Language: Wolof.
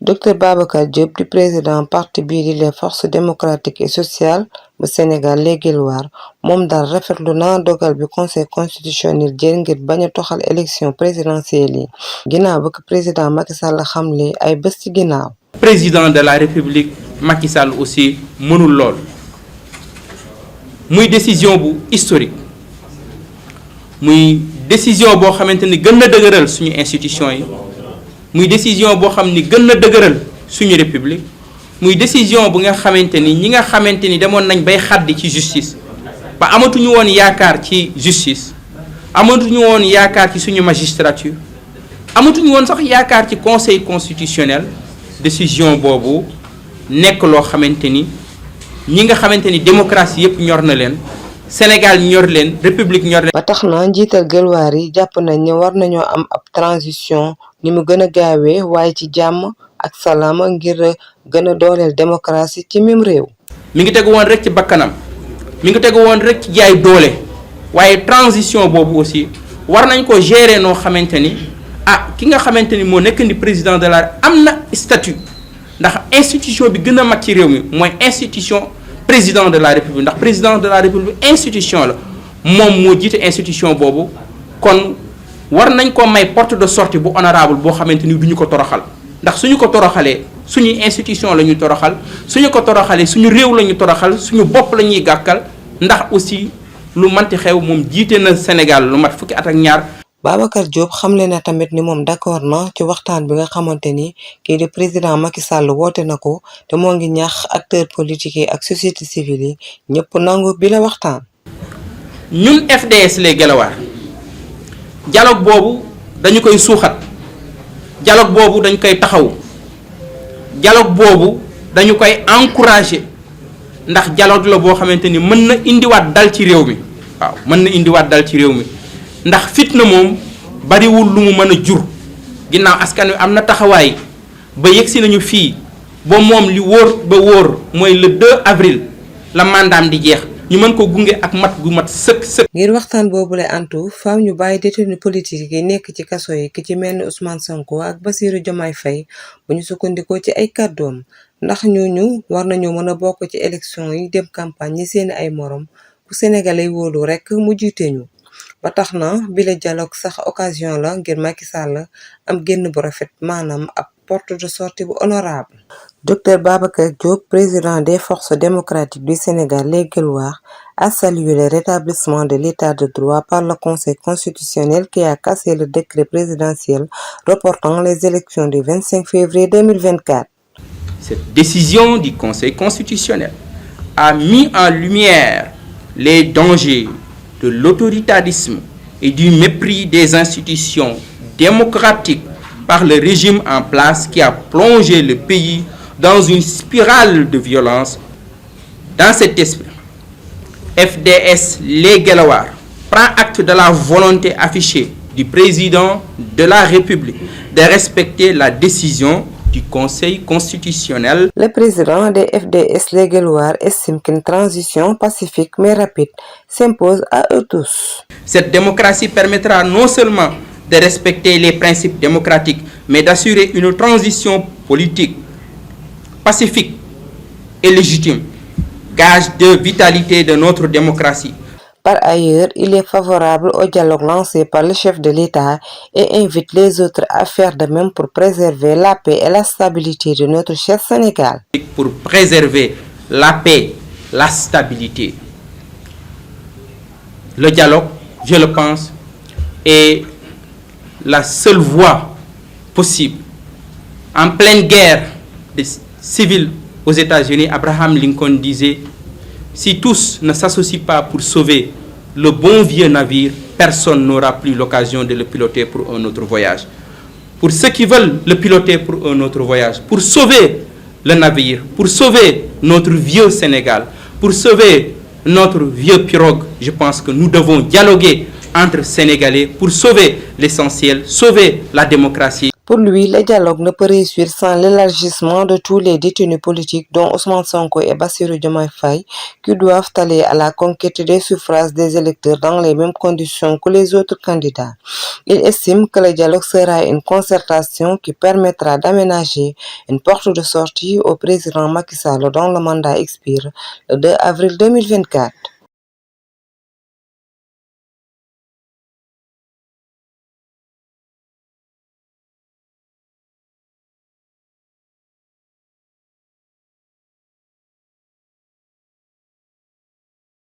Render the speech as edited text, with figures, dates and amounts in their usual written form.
docteur Babacar Diop di président parti bii di les forces démocratiques et sociales bu Sénégal les Guelwaar moom daal rafetlu na dogal bi conseil constitutionnel jël ngir bañ a toxal élection présidentielle yi ginnaaw ba ko président Macky Sall xamle ay bés ci ginnaaw. président de la république Macky Sall aussi mënul lool muy décision bu historique muy décision boo xamante ni gën na dëgëral suñu institution yi. muy décision boo xam ni gën na dëgëral suñu république muy décision bu nga xamante ni ñi nga xamante ni demoon nañ bay xaddi ci justice ba amatuñu woon yaakaar ci justice amatuñu woon yaakaar ci suñu magistrature amatuñu woon sax yaakaar ci conseil constitutionnel décision boobu nekk loo xamante ni ñi nga xamante ni démocratie yëpp ñor na leen Sénégal ñor leen république ñor leen. ba tax na njiital Guelwaar yi jàpp nañ ne war nañoo am ab transition ni mu gën a gaawee waaye ci jàmm ak salaam ngir gën a dooleel démocratie ci même réew. mi ngi tegu woon rek ci bakkanam mi ngi tegu woon rek ci jaay doole waaye transition boobu aussi war nañ ko gérer noo xamante ni ki nga xamante ni moo nekk ni président de la am na statut ndax institution bi gën a mag ci réew mi mooy institution. président de la république ndax président de la république institution la moom moo jiite institution boobu kon war nañ ko may porte de sortie bu honorable boo xamante ni duñu ko toroxal ndax suñu ko toroxalee suñu institution la ñuy toroxal suñu ko toroxalee suñu réew la ñu toroxal suñu bopp la ñuy gàkkal ndax aussi lu manti xew moom jiite na Sénégal lu mat fukki at ak ñaar. Babacar Diop xamle na tamit ni moom d'accord na ci waxtaan bi nga xamante ni kii di président Macky Sall woote na ko te moo ngi ñaax acteurs politiques yi ak société civile yi ñëpp nangu bi la waxtaan. ñun FDS les Guelwaar dialogue boobu dañu koy suuxat dialogue boobu dañu koy taxaw dialogue boobu dañu koy encourager ndax dialogue la boo xamante ni mën na indiwaat dal ci réew mi waaw mën na indiwaat dal ci réew mi. ndax fitna moom bariwul lu mu mën a jur ginnaaw askan wi am na taxawaay ba yegsi nañu fii ba moom li wóor ba wóor mooy le 2 avril la mandaam di jeex ñu mën ko gunge ak mat gu mat sëkk. ngir waxtaan boobu lay antu faaw ñu bàyyi détenu politique yi nekk ci kaso yi ki ci mel ni Ousmane Sonko ak Bassirou Diomaye Faye bu ñu sukkandikoo ci ay kàddoom ndax ñooñu war nañoo mën a bokk ci élection yi dem campagne ñi seeni ay morom ku sénégalais wóolu rek mu jiite ñu. ba tax na bile dialogue sax occasion la ngir Macky Sall am génn bu rafet maanaam ab porte de sortie bu honorable docteur Babacar Diop président des forces démocratiques du Sénégal les Guelwaar a salué le rétablissement de l'état de droit par le conseil constitutionnel qui a cassé le décret présidentiel reportant les élections du 25 février 2024. Cette décision du conseil constitutionnel a mis en lumière les dangers de l'autoritarisme et du mépris des institutions démocratiques par le régime en place qui a plongé le pays dans une spirale de violence. Dans cet esprit, FDS les Guelwaar prend acte de la volonté affichée du président de la République de respecter la décision du Conseil constitutionnel. Le président des FDS les Guelwaar estime qu'une transition pacifique mais rapide s'impose à eux tous. Cette démocratie permettra non seulement de respecter les principes démocratiques, mais d'assurer une transition politique pacifique et légitime, gage de vitalité de notre démocratie. Par ailleurs, il est favorable au dialogue lancé par le chef de l'État et invite les autres à faire de même pour préserver la paix et la stabilité de notre cher Sénégal. Pour préserver la paix, la stabilité. Le dialogue, je le pense, est la seule voie possible. En pleine guerre civile aux États-Unis, Abraham Lincoln disait: si tous ne s'associent pas pour sauver le bon vieux navire, personne n'aura plus l'occasion de le piloter pour un autre voyage. Pour ceux qui veulent le piloter pour un autre voyage, pour sauver le navire, pour sauver notre vieux Sénégal, pour sauver notre vieux pirogue, je pense que nous devons dialoguer entre Sénégalais pour sauver l'essentiel, sauver la démocratie. Pour lui, le dialogue ne peut réussir sans l'élargissement de tous les détenus politiques, dont Ousmane Sonko et Bassirou Diomaye Faye, qui doivent aller à la conquête des suffrages des électeurs dans les mêmes conditions que les autres candidats. Il estime que le dialogue sera une concertation qui permettra d'aménager une porte de sortie au président Macky Sall dont le mandat expire le 2 avril 2024.